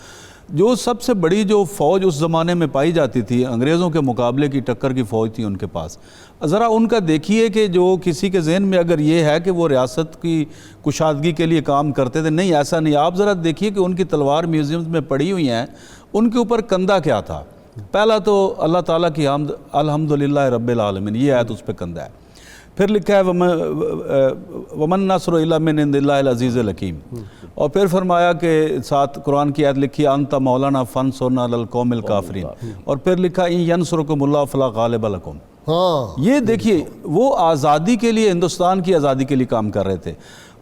جو سب سے بڑی جو فوج اس زمانے میں پائی جاتی تھی انگریزوں کے مقابلے کی ٹکر کی فوج تھی ان کے پاس. ذرا ان کا دیکھیے کہ جو کسی کے ذہن میں اگر یہ ہے کہ وہ ریاست کی کشادگی کے لیے کام کرتے تھے، نہیں ایسا نہیں. آپ ذرا دیکھیے کہ ان کی تلوار میوزیمز میں پڑی ہوئی ہیں، ان کے اوپر کندھا کیا تھا. پہلا تو اللہ تعالیٰ کی حمد، الحمدللہ رب العالمین، یہ آیت اس پہ کندھا ہے. پھر لکھا ہے ومن نصر الا من عند اللہ العزیز الحکیم. اور پھر فرمایا کہ ساتھ قرآن کی آیت لکھی انت مولانا فانصرنا علی القوم الکافرین. اور پھر لکھا ان ینصرکم اللہ فلا غالب لکم. یہ دیکھیے وہ آزادی کے لیے، ہندوستان کی آزادی کے لیے کام کر رہے تھے.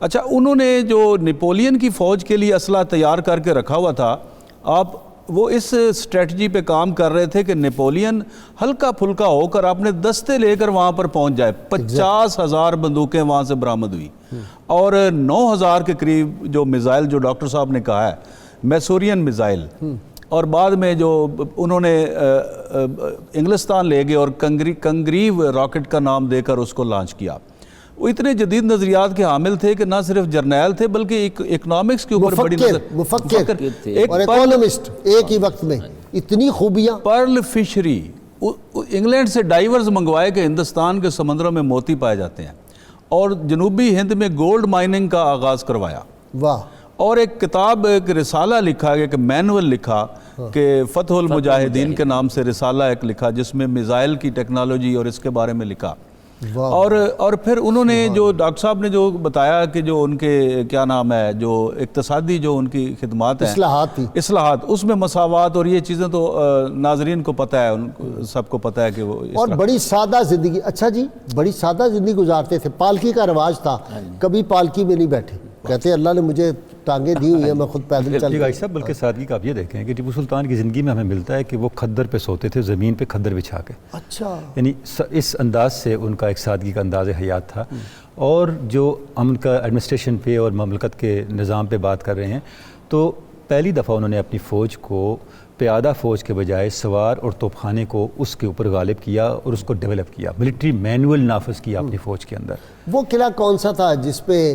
اچھا انہوں نے جو نیپولین کی فوج کے لیے اسلحہ تیار کر کے رکھا ہوا تھا، آپ وہ اس اسٹریٹجی پہ کام کر رہے تھے کہ نیپولین ہلکا پھلکا ہو کر اپنے دستے لے کر وہاں پر پہنچ جائے. 50,000 بندوقیں وہاں سے برآمد ہوئی اور 9,000 کے قریب جو میزائل جو ڈاکٹر صاحب نے کہا ہے میسورین میزائل. اور بعد میں جو انہوں نے انگلستان لے گئے اور کنگریو راکٹ کا نام دے کر اس کو لانچ کیا. وہ اتنے جدید نظریات کے حامل تھے کہ نہ صرف جرنیل تھے بلکہ اکنامکس کے اوپر بڑی مفکر اور اکونومسٹ ایک ہی وقت میں. اتنی خوبیاں. پرل فشری، انگلینڈ سے ڈائیورز منگوائے کہ ہندوستان کے سمندروں میں موتی پائے جاتے ہیں، اور جنوبی ہند میں گولڈ مائننگ کا آغاز کروایا. واہ. اور ایک کتاب، ایک رسالہ لکھا، ایک مینول لکھا کہ فتح المجاہدین کے نام سے رسالہ ایک لکھا جس میں میزائل کی ٹیکنالوجی اور اس کے بارے میں لکھا. اور پھر انہوں نے جو ڈاکٹر صاحب نے جو بتایا کہ جو ان کے کیا نام ہے جو اقتصادی جو ان کی خدمات ہیں، اصلاحات، اس میں مساوات اور یہ چیزیں تو ناظرین کو پتہ ہے، ان سب کو پتہ ہے کہ وہ اور بڑی سادہ زندگی. اچھا جی، بڑی سادہ زندگی گزارتے تھے. پالکی کا رواج تھا، کبھی پالکی میں نہیں بیٹھے. کہتے ہیں اللہ نے مجھے ٹانگیں دی ہوئی ہیں، میں خود پیدل چل بھائی صاحب بلکہ سادگی کا آپ یہ دیکھیں کہ ٹیپو سلطان کی زندگی میں ہمیں ملتا ہے کہ وہ کھدر پہ سوتے تھے، زمین پہ کھدر بچھا کے. اچھا، یعنی اس انداز سے ان کا ایک سادگی کا انداز حیات تھا. اور جو ہم ان کا ایڈمنسٹریشن پہ اور مملکت کے نظام پہ بات کر رہے ہیں، تو پہلی دفعہ انہوں نے اپنی فوج کو پیادہ فوج کے بجائے سوار اور توپ خانے کو اس کے اوپر غالب کیا اور اس کو ڈیولپ کیا، ملٹری مینول نافذ کیا اپنی فوج کے اندر. وہ قلعہ کون سا تھا جس پہ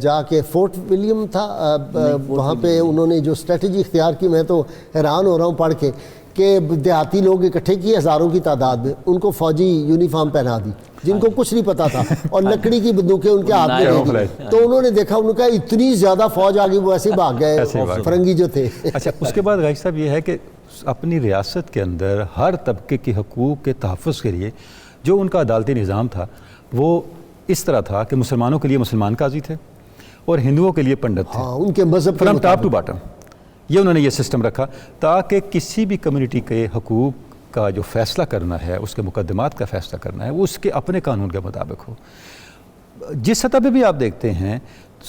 جا کے فورٹ ولیم تھا، وہاں پہ انہوں نے جو اسٹریٹجی اختیار کی؟ میں تو حیران ہو رہا ہوں پڑھ کے کہ دیہاتی لوگ اکٹھے کیے ہزاروں کی تعداد میں، ان کو فوجی یونیفارم پہنا دی جن کو کچھ نہیں پتا تھا، اور لکڑی کی بندوقیں ان کے ہاتھ میں دے دی. تو انہوں نے دیکھا، انہوں نے کہا اتنی زیادہ فوج آ گئی، وہ ایسے ہی بھاگ گئے فرنگی جو تھے. اچھا، اس کے بعد غازی صاحب یہ ہے کہ اپنی ریاست کے اندر ہر طبقے کے حقوق کے تحفظ کے لیے جو ان کا عدالتی نظام تھا وہ اس طرح تھا کہ مسلمانوں کے لیے مسلمان قاضی تھے اور ہندوؤں کے لیے پنڈت تھے، ان کے مذہب فرام ٹاپ ٹو باٹم. یہ انہوں نے یہ سسٹم رکھا تاکہ کسی بھی کمیونٹی کے حقوق کا جو فیصلہ کرنا ہے، اس کے مقدمات کا فیصلہ کرنا ہے، وہ اس کے اپنے قانون کے مطابق ہو. جس سطح پہ بھی آپ دیکھتے ہیں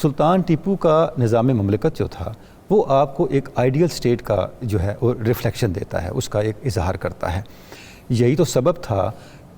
سلطان ٹیپو کا نظام مملکت جو تھا وہ آپ کو ایک آئیڈیل سٹیٹ کا جو ہے وہ ریفلیکشن دیتا ہے، اس کا ایک اظہار کرتا ہے. یہی تو سبب تھا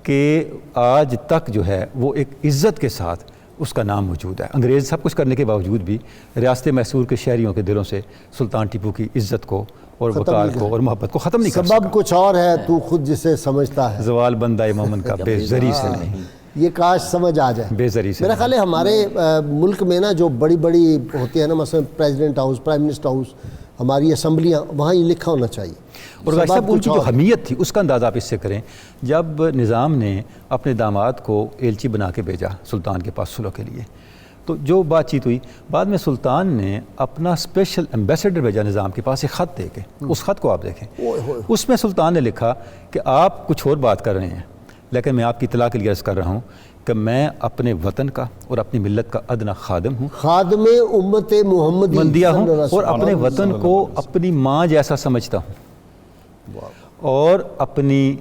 کہ آج تک جو ہے وہ ایک عزت کے ساتھ اس کا نام موجود ہے. انگریز سب کچھ کرنے کے باوجود بھی ریاست میسور کے شہریوں کے دلوں سے سلطان ٹیپو کی عزت کو اور وقار کو اور محبت کو ختم نہیں کر سکا. سبب کچھ اور ہے، تو خود جسے سمجھتا ہے. زوال بندہ مومن کا بے زری سے نہیں، یہ کاش سمجھ آ جائے. بے زری سے میرا خیال ہے ہمارے ملک میں نا جو بڑی بڑی ہوتی ہیں نا، مثلا president house, prime minister house, ہماری اسمبلیاں، وہاں یہ لکھا ہونا چاہیے. اور غازی صاحب ان کی جو حمیت تھی اس کا اندازہ آپ اس سے کریں، جب نظام نے اپنے داماد کو ایلچی بنا کے بھیجا سلطان کے پاس صلح کے لیے، تو جو بات چیت ہوئی، بعد میں سلطان نے اپنا اسپیشل ایمبیسڈر بھیجا نظام کے پاس ایک خط دے کے. اس خط کو آپ دیکھیں، اس میں سلطان نے لکھا کہ آپ کچھ اور بات کر رہے ہیں، لیکن میں آپ کی اطلاع کے لیے عرض کر رہا ہوں کہ میں اپنے وطن کا اور اپنی ملت کا ادنا خادم ہوں، خادم امت محمدیہ ہوں، اور اپنے وطن کو اپنی ماں جیسا سمجھتا ہوں، اور اپنی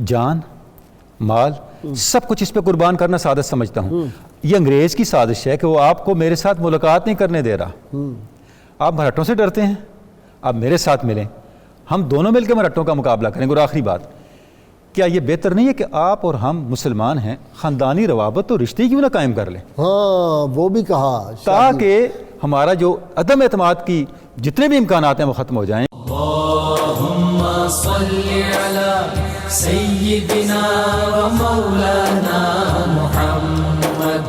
جان مال سب کچھ اس پہ قربان کرنا سعادت سمجھتا ہوں. یہ انگریز کی سازش ہے کہ وہ آپ کو میرے ساتھ ملاقات نہیں کرنے دے رہا. آپ مرہٹوں سے ڈرتے ہیں، آپ میرے ساتھ ملیں، ہم دونوں مل کے مرہٹوں کا مقابلہ کریں گے. اور آخری بات، کیا یہ بہتر نہیں ہے کہ آپ اور ہم مسلمان ہیں، خاندانی روابط اور رشتے کیوں نہ قائم کر لیں؟ ہاں، وہ بھی کہا، تاکہ ہمارا جو عدم اعتماد کی جتنے بھی امکانات ہیں وہ ختم ہو جائیں. اللهم صل على سيدنا ومولانا محمد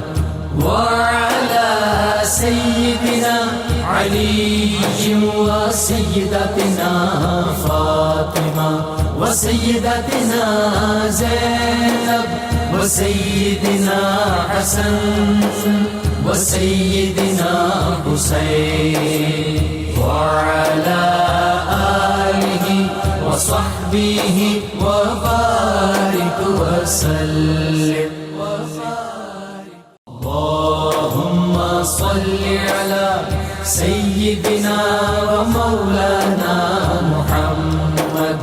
وعلى سيدنا علي وسيدتنا فاطمة وسيدتنا زينب وسيدنا حسن وسيدنا حسين وعلى آله وصحبه وبارك وسلم. اللهم صل على سيدنا ومولانا محمد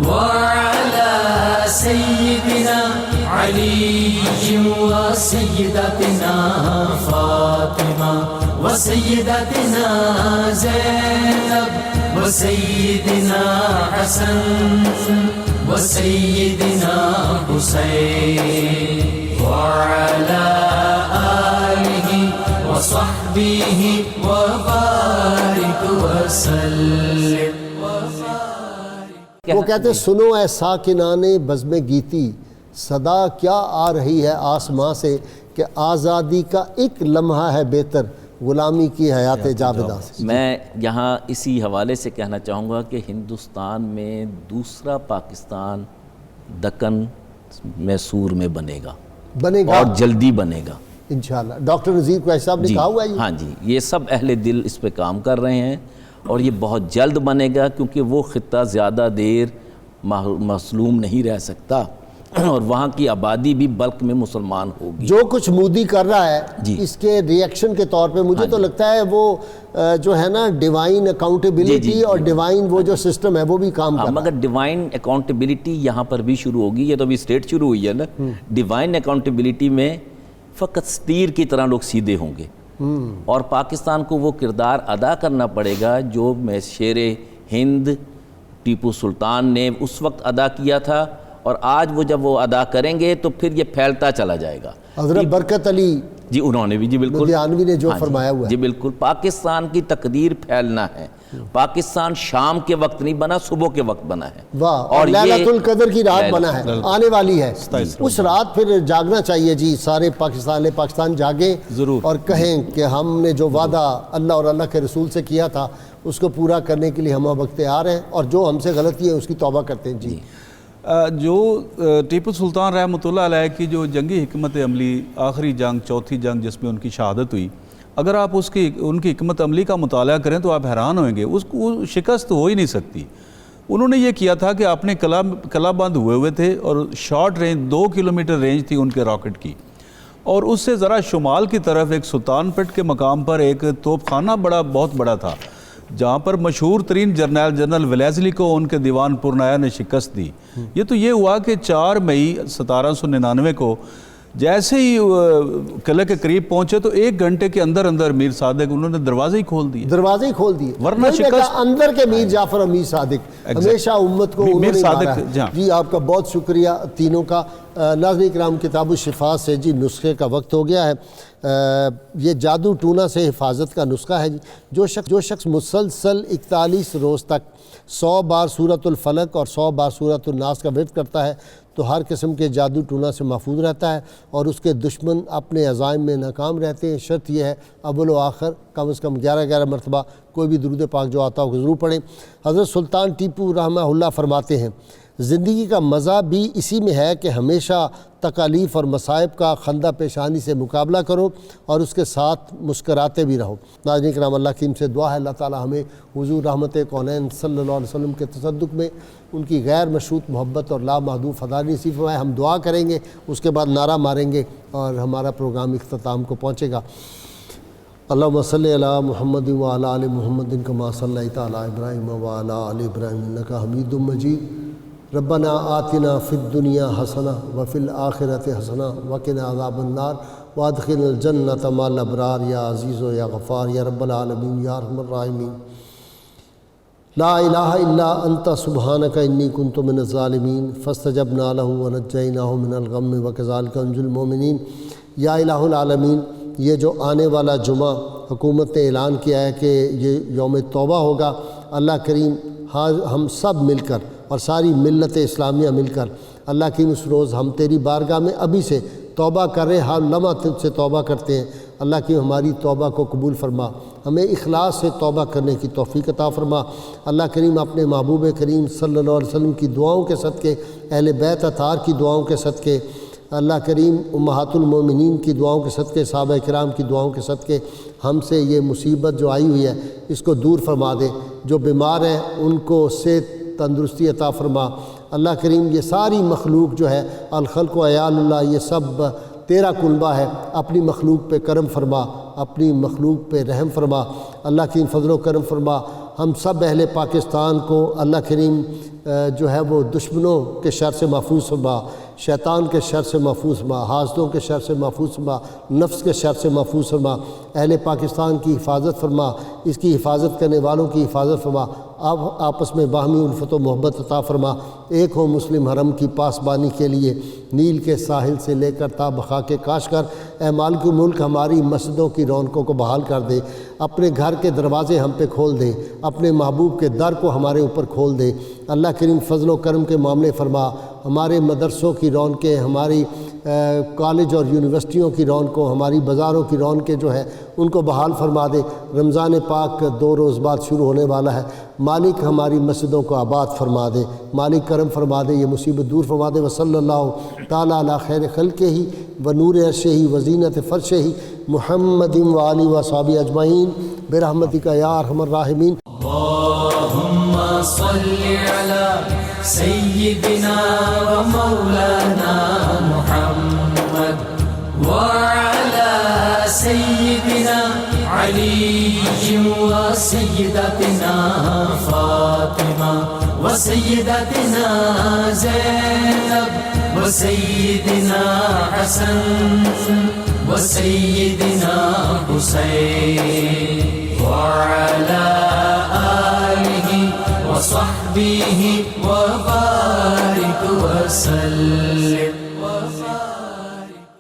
وعلى سيدنا علي وسيدتنا فاطمة وسيدتنا زينب وسيدنا حسن وسيدنا حسين وعلى آله وصحبه وبارك وسلم. وہ کہتے ہیں سنو اے ساکنان بزم گیتی، صدا کیا آ رہی ہے آسماں سے کہ آزادی کا ایک لمحہ ہے بہتر غلامی کی حیات جاوداں سے. میں یہاں اسی حوالے سے کہنا چاہوں گا کہ ہندوستان میں دوسرا پاکستان دکن میسور میں بنے گا اور جلدی بنے گا انشاءاللہ. ڈاکٹر نذیر قریشی صاحب نے کہا ہوا ہے. ہاں جی، یہ سب اہل دل اس پہ کام کر رہے ہیں اور یہ بہت جلد بنے گا، کیونکہ وہ خطہ زیادہ دیر مظلوم نہیں رہ سکتا اور وہاں کی آبادی بھی بلک میں مسلمان ہوگی. جو کچھ مودی کر رہا ہے اس کے ریئیکشن کے طور پہ مجھے تو لگتا ہے وہ جو ہے نا ڈیوائن اکاؤنٹیبلٹی اور ڈیوائن وہ جو سسٹم ہے وہ بھی کام کر رہا ہے. مگر ڈیوائن اکاؤنٹیبلٹی یہاں پر بھی شروع ہوگی. یہ تو ابھی اسٹیٹ شروع ہوئی ہے نا. ڈیوائن اکاؤنٹیبلٹی میں فقط تیر کی طرح لوگ سیدھے ہوں گے اور پاکستان کو وہ کردار ادا کرنا پڑے گا جو میں شیر ہند ٹیپو سلطان نے اس وقت ادا کیا تھا، اور آج وہ جب وہ ادا کریں گے تو پھر یہ پھیلتا چلا جائے گا۔ حضرت برکت علی جی انہوں نے بھی جی بالکل لدھیانوی نے جو فرمایا ہوا ہے، جی بالکل، پاکستان کی تقدیر پھیلنا ہے۔ پاکستان شام کے وقت نہیں بنا، صبح کے وقت بنا ہے، واہ، اور لیلۃ القدر کی رات بنا ہے، آنے والی ہے۔ اس رات پھر جاگنا چاہیے جی، سارے پاکستان جاگیں اور کہیں کہ ہم نے جو وعدہ اللہ اور اللہ کے رسول سے کیا تھا اس کو پورا کرنے کے لیے ہم وقت تیار ہیں، اور جو ہم سے غلطی ہے اس کی توبہ کرتے ہیں۔ جی جو ٹیپو سلطان رحمۃ اللہ علیہ کی جو جنگی حکمت عملی، آخری جنگ، چوتھی جنگ جس میں ان کی شہادت ہوئی، اگر آپ ان کی حکمت عملی کا مطالعہ کریں تو آپ حیران ہوئیں گے، اس کو شکست ہو ہی نہیں سکتی۔ انہوں نے یہ کیا تھا کہ اپنے قلعہ بند ہوئے تھے، اور شارٹ رینج 2 کلومیٹر رینج تھی ان کے راکٹ کی، اور اس سے ذرا شمال کی طرف ایک سلطان پٹ کے مقام پر ایک توپ خانہ بہت بڑا تھا، جہاں پر مشہور ترین جنرل ویلیزلی کو ان کے دیوان پورنایا نے شکست دی۔ یہ ہوا کہ 4 مئی 1799 کو جیسے ہی قلعے کے قریب پہنچے تو 1 گھنٹے کے اندر میر صادق انہوں نے دروازے ہی کھول دیے، ورنہ شکست اندر کے میر جعفر اور میر صادق ہمیشہ امت کو میر صادق۔ جی آپ کا بہت شکریہ تینوں کا۔ ناظرین کرام، کتاب الشفا سے جی نسخے کا وقت ہو گیا ہے۔ یہ جادو ٹونا سے حفاظت کا نسخہ ہے جی۔ جو شخص مسلسل 41 روز تک 100 بار سورۃ الفلق اور 100 بار سورۃ الناس کا ورد کرتا ہے تو ہر قسم کے جادو ٹونا سے محفوظ رہتا ہے، اور اس کے دشمن اپنے عزائم میں ناکام رہتے ہیں۔ شرط یہ ہے اول و آخر کم از کم 11 مرتبہ کوئی بھی درود پاک جو آتا ہو ضرور پڑھیں۔ حضرت سلطان ٹیپو رحمہ اللہ فرماتے ہیں، زندگی کا مزہ بھی اسی میں ہے کہ ہمیشہ تکالیف اور مصائب کا خندہ پیشانی سے مقابلہ کرو اور اس کے ساتھ مسکراتے بھی رہو۔ ناظرین کرام، اللہ کی ان سے دعا ہے اللہ تعالی ہمیں حضور رحمت کونین صلی اللہ علیہ وسلم کے تصدق میں ان کی غیر مشروط محبت اور لامحدود فضائل نصیب فرمائے۔ ہم دعا کریں گے، اس کے بعد نعرہ ماریں گے اور ہمارا پروگرام اختتام کو پہنچے گا۔ اللہم صلی علی محمد وعلی آل محمد کما صلیت علی ابراہیم وعلی آل ابراہیم انک حمید مجید۔ ربنا آتنا فی الدنیا حسنہ وفی الآخرۃ حسنہ وقنا عذاب النار وادخلنا الجنۃ مع الابرار یا عزیز و یا غفار یا رب العالمین یا ارحم الراحمین۔ لا الہ الا انت سبحانک انی کنت من الظالمین فاستجبنا له ونجیناہ من الغم وکذالک ننجی المؤمنین۔ یا الہ العالمین، یہ جو آنے والا جمعہ حکومت نے اعلان کیا ہے کہ یہ یوم توبہ ہوگا، اللہ کریم ہم سب مل کر اور ساری ملت اسلامیہ مل کر اللہ کی اس روز ہم تیری بارگاہ میں ابھی سے توبہ کر رہے ہیں، ہر لمحہ تجھ سے توبہ کرتے ہیں۔ اللہ کی ہماری توبہ کو قبول فرما، ہمیں اخلاص سے توبہ کرنے کی توفیق عطا فرما۔ اللہ کریم اپنے محبوب کریم صلی اللہ علیہ وسلم کی دعاؤں کے صدقے، اہل بیت اطہار کی دعاؤں کے صدقے، اللہ کریم امہات المومنین کی دعاؤں کے صدقے، صحابہ کرام کی دعاؤں کے صدقے ہم سے یہ مصیبت جو آئی ہوئی ہے اس کو دور فرما دے۔ جو بیمار ہیں ان کو صحت تندرستی عطا فرما۔ اللہ کریم یہ ساری مخلوق جو ہے الخلق و عیال اللہ، یہ سب تیرا کنبہ ہے، اپنی مخلوق پہ کرم فرما، اپنی مخلوق پہ رحم فرما۔ اللہ کی فضل و کرم فرما۔ ہم سب اہل پاکستان کو اللہ کریم جو ہے وہ دشمنوں کے شر سے محفوظ فرما، شیطان کے شر سے محفوظ فرما، حاسدوں کے شر سے محفوظ فرما، نفس کے شر سے محفوظ فرما۔ اہل پاکستان کی حفاظت فرما، اس کی حفاظت کرنے والوں کی حفاظت فرما۔ آپ آپس میں باہمی الفت و محبت عطا فرما۔ ایک ہو مسلم حرم کی پاسبانی کے لیے نیل کے ساحل سے لے کر تا بخاک کاشغر۔ اے مالک ملک، ہماری مسجدوں کی رونقوں کو بحال کر دے، اپنے گھر کے دروازے ہم پہ کھول دے، اپنے محبوب کے در کو ہمارے اوپر کھول دے۔ اللہ کریم فضل و کرم کے معاملے فرما، ہمارے مدرسوں کی رونقیں، ہماری کالج اور یونیورسٹیوں کی رونقوں، ہماری بازاروں کی رونقیں جو ہے ان کو بحال فرما دے۔ رمضان پاک 2 روز بعد شروع ہونے والا ہے، مالک ہماری مسجدوں کو آباد فرما دے، مالک کرم فرما دے، یہ مصیبت دور فرما دے۔ وصلی اللہ تعالیٰ علی خیر خلقہ ہی و نور عرشہ و زینت فرشہ محمد و آلہ و صحابہ اجمعین برحمتک یا ارحم الراحمین۔ اللهم صل على سيدنا ومولانا محمد وعلى سيدنا علي وسيدتنا فاطمة وسيدتنا زينب وسيدنا حسن وسيدنا حسين وعلى آله وصحبه وبارك وسلم.